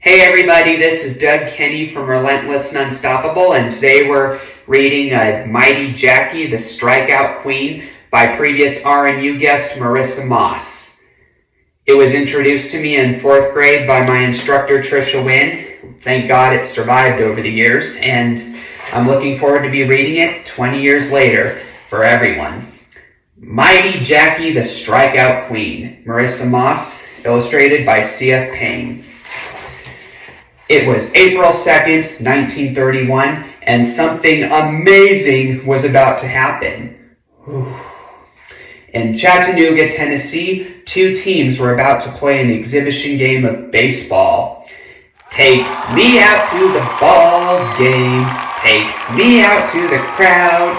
Hey everybody, this is Doug Kenny from Relentless and Unstoppable, and today we're reading Mighty Jackie, the Strikeout Queen by previous RNU guest Marissa Moss. It was introduced to me in 4th grade by my instructor Trisha Wynn. Thank God it survived over the years, and I'm looking forward to be reading it 20 years later for everyone. Mighty Jackie, the Strikeout Queen, Marissa Moss, illustrated by C.F. Payne. It was April 2nd, 1931, and something amazing was about to happen. In Chattanooga, Tennessee, 2 teams were about to play an exhibition game of baseball. Take me out to the ball game. Take me out to the crowd.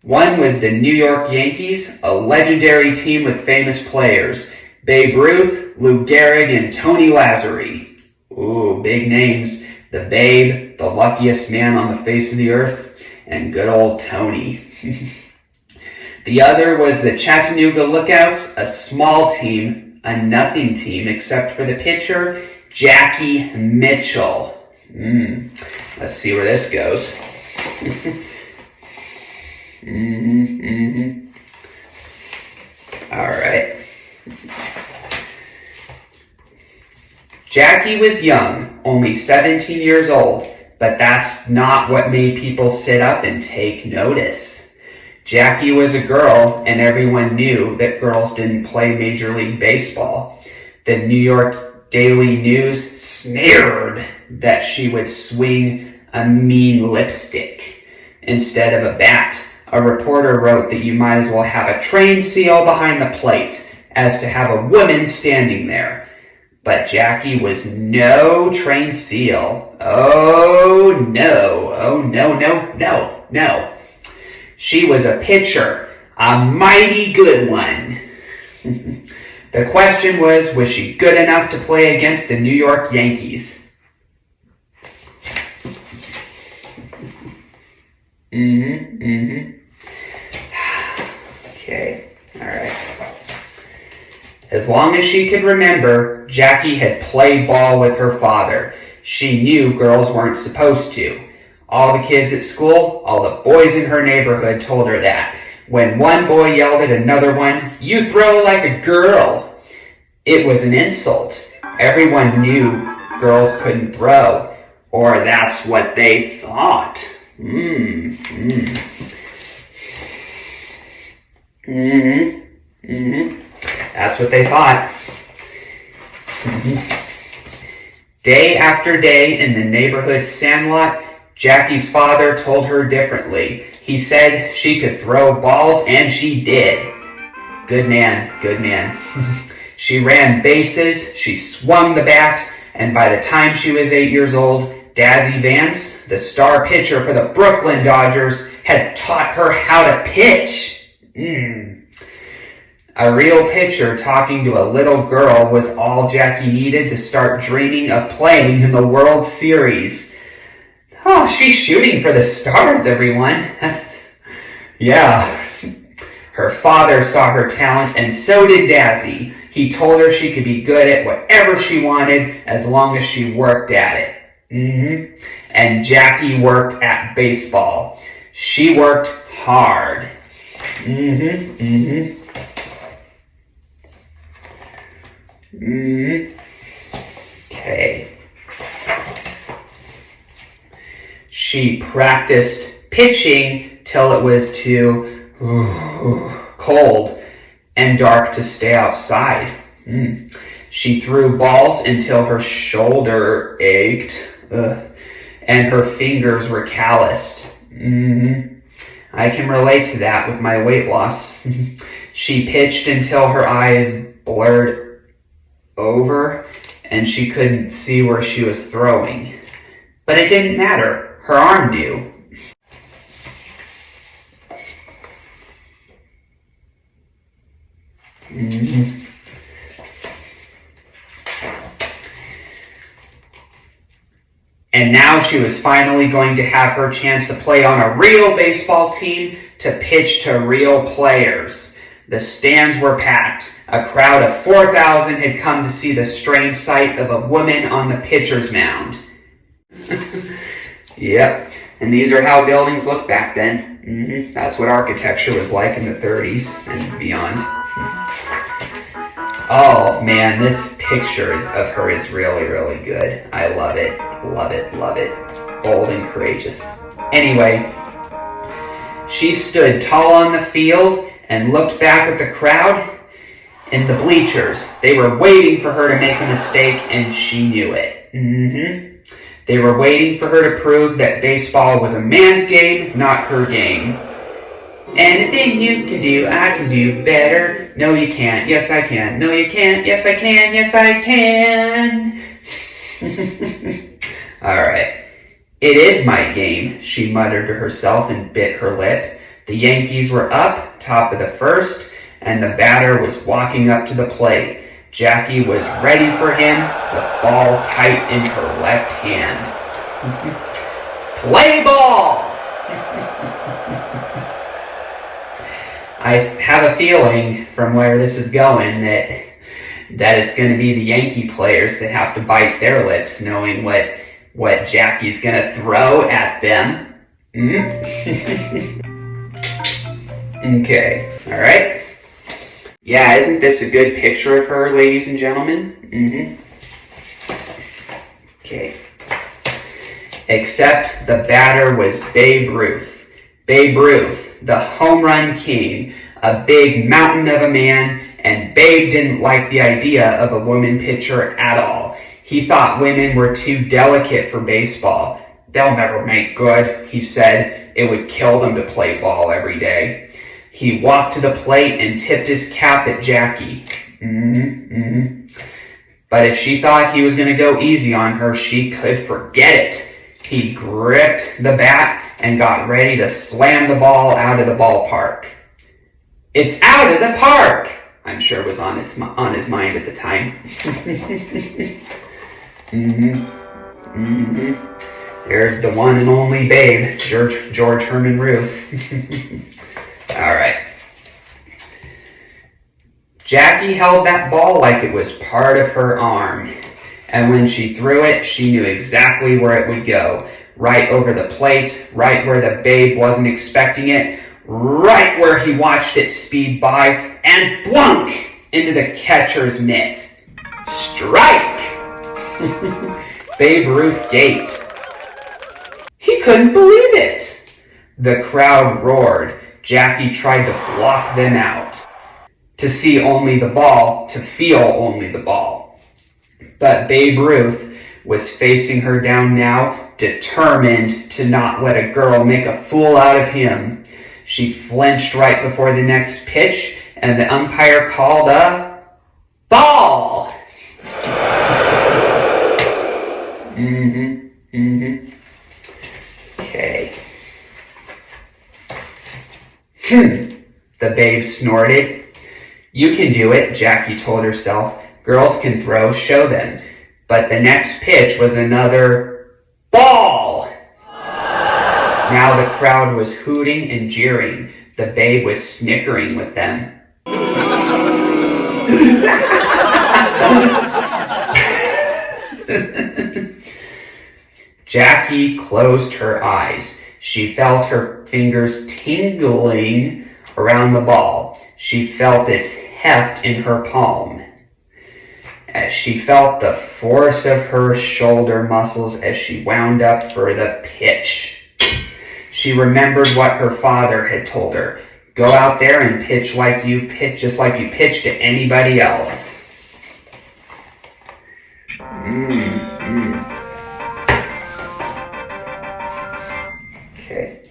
One was the New York Yankees, a legendary team with famous players. Babe Ruth, Lou Gehrig, and Tony Lazzari. Ooh, big names. The Babe, the luckiest man on the face of the earth, and good old Tony. The other was the Chattanooga Lookouts, a small team, a nothing team, except for the pitcher, Jackie Mitchell. Let's see where this goes. All right. Jackie was young, only 17 years old, but that's not what made people sit up and take notice. Jackie was a girl, and everyone knew that girls didn't play Major League Baseball. The New York Daily News sneered that she would swing a mean lipstick instead of a bat. A reporter wrote that you might as well have a trained seal behind the plate as to have a woman standing there. But Jackie was no trained seal. Oh no. She was a pitcher, a mighty good one. The question was she good enough to play against the New York Yankees? Okay, all right. As long as she could remember, Jackie had played ball with her father. She knew girls weren't supposed to. All the kids at school, all the boys in her neighborhood told her that. When one boy yelled at another one, "You throw like a girl," it was an insult. Everyone knew girls couldn't throw, or that's what they thought. That's what they thought. Day after day in the neighborhood sandlot, Jackie's father told her differently. He said she could throw balls, and she did. Good man. She ran bases, she swung the bat, and by the time she was 8 years old, Dazzy Vance, the star pitcher for the Brooklyn Dodgers, had taught her how to pitch. A real pitcher talking to a little girl was all Jackie needed to start dreaming of playing in the World Series. Oh, she's shooting for the stars, everyone. Her father saw her talent, and so did Dazzy. He told her she could be good at whatever she wanted as long as she worked at it. And Jackie worked at baseball. She worked hard. Okay. She practiced pitching till it was too cold and dark to stay outside. She threw balls until her shoulder ached and her fingers were calloused. I can relate to that with my weight loss. She pitched until her eyes blurred over and she couldn't see where she was throwing. But it didn't matter. Her arm knew. And now she was finally going to have her chance to play on a real baseball team, to pitch to real players. The stands were packed. A crowd of 4,000 had come to see the strange sight of a woman on the pitcher's mound. Yep, and these are how buildings looked back then. That's what architecture was like in the 30s and beyond. Oh man, this picture of her is really, really good. I love it, love it, love it. Bold and courageous. Anyway, she stood tall on the field and looked back at the crowd in the bleachers. They were waiting for her to make a mistake, and she knew it. They were waiting for her to prove that baseball was a man's game, not her game. Anything you can do, I can do better. No, you can't. Yes, I can. No, you can't. Yes, I can. Yes, I can. All right. It is my game, she muttered to herself and bit her lip. The Yankees were up, top of the first, and the batter was walking up to the plate. Jackie was ready for him, the ball tight in her left hand. Play ball! I have a feeling from where this is going that it's going to be the Yankee players that have to bite their lips knowing what Jackie's going to throw at them. Okay, all right. Yeah, isn't this a good picture of her, ladies and gentlemen? Okay. Except the batter was Babe Ruth. Babe Ruth, the home run king, a big mountain of a man, and Babe didn't like the idea of a woman pitcher at all. He thought women were too delicate for baseball. They'll never make good, he said. It would kill them to play ball every day. He walked to the plate and tipped his cap at Jackie. But if she thought he was going to go easy on her, she could forget it. He gripped the bat and got ready to slam the ball out of the ballpark. It's out of the park, I'm sure was on his mind at the time. There's the one and only Babe, George Herman Ruth. All right. Jackie held that ball like it was part of her arm. And when she threw it, she knew exactly where it would go. Right over the plate, right where the Babe wasn't expecting it, right where he watched it speed by, and blunk into the catcher's mitt. Strike! Babe Ruth gaped. He couldn't believe it. The crowd roared. Jackie tried to block them out. To see only the ball, to feel only the ball. But Babe Ruth was facing her down now, determined to not let a girl make a fool out of him. She flinched right before the next pitch, and the umpire called a ball. Okay. The Babe snorted. You can do it, Jackie told herself. Girls can throw, show them. But the next pitch was another ball. Now the crowd was hooting and jeering. The Babe was snickering with them. Jackie closed her eyes. She felt her fingers tingling around the ball. She felt its heft in her palm. As she felt the force of her shoulder muscles as she wound up for the pitch. She remembered what her father had told her. Go out there and pitch just like you pitch to anybody else. Okay.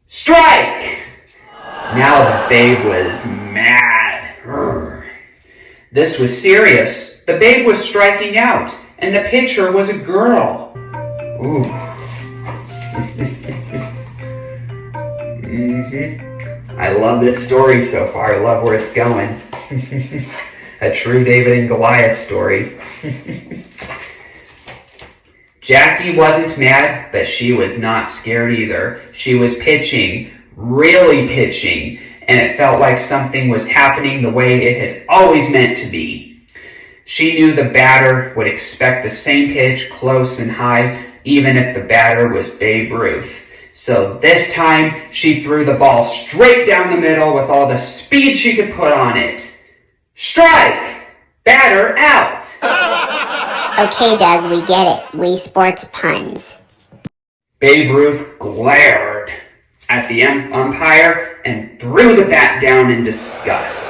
Strike! Now the Babe was mad. This was serious. The Babe was striking out, and the pitcher was a girl. Ooh. I love this story so far. I love where it's going. A true David and Goliath story. Jackie wasn't mad, but she was not scared either. She was pitching really pitching, and it felt like something was happening the way it had always meant to be. She knew the batter would expect the same pitch close and high, even if the batter was Babe Ruth. So this time, she threw the ball straight down the middle with all the speed she could put on it. Strike! Batter out! Okay, Doug, we get it. We sports puns. Babe Ruth glared at the umpire and threw the bat down in disgust.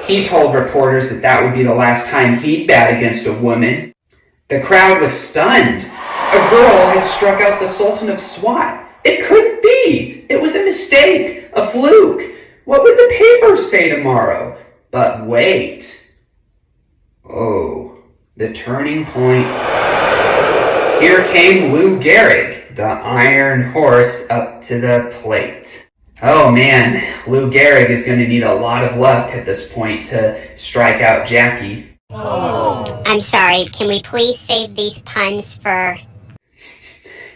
He told reporters that that would be the last time he'd bat against a woman. The crowd was stunned. A girl had struck out the Sultan of Swat. It couldn't be. It was a mistake, a fluke. What would the papers say tomorrow? But wait. Oh, the turning point. Here came Lou Gehrig, the iron horse, up to the plate. Oh man, Lou Gehrig is going to need a lot of luck at this point to strike out Jackie. I'm sorry, can we please save these puns for...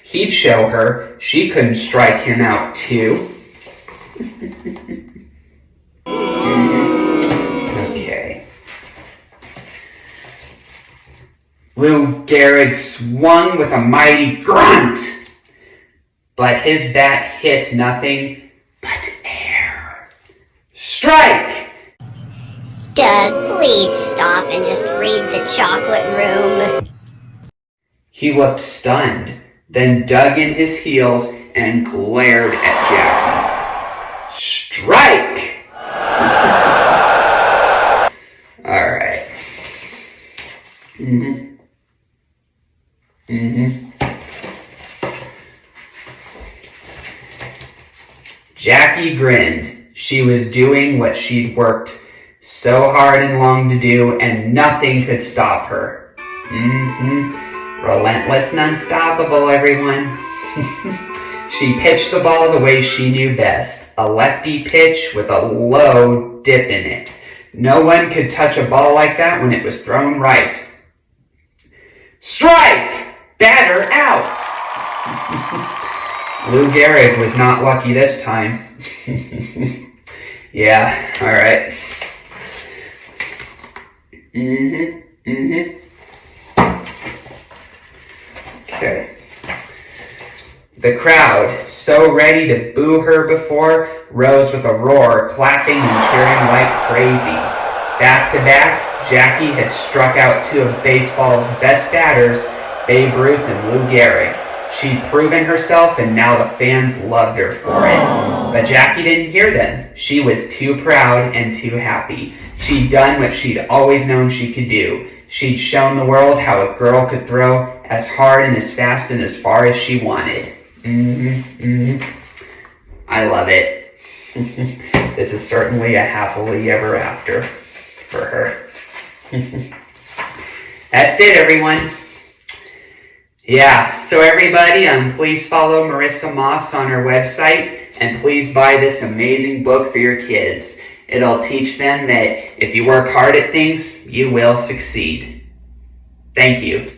He'd show her she couldn't strike him out too. Okay. Lou Gehrig swung with a mighty grunt, but his bat hit nothing but air. Strike! Doug, please stop and just read the chocolate room. He looked stunned, then dug in his heels and glared at Jackie. Strike! All right. Jackie grinned. She was doing what she'd worked so hard and long to do, and nothing could stop her. Relentless and unstoppable, everyone. She pitched the ball the way she knew best. A lefty pitch with a low dip in it. No one could touch a ball like that when it was thrown right. Strike! Batter out! Lou Gehrig was not lucky this time. Yeah, alright. Okay. The crowd, so ready to boo her before, rose with a roar, clapping and cheering like crazy. Back to back, Jackie had struck out two of baseball's best batters, Babe Ruth and Lou Gehrig. She'd proven herself, and now the fans loved her for it. But Jackie didn't hear them. She was too proud and too happy. She'd done what she'd always known she could do. She'd shown the world how a girl could throw as hard and as fast and as far as she wanted. I love it. This is certainly a happily ever after for her. That's it, everyone. Yeah, so everybody, please follow Marissa Moss on her website, and please buy this amazing book for your kids. It'll teach them that if you work hard at things, you will succeed. Thank you.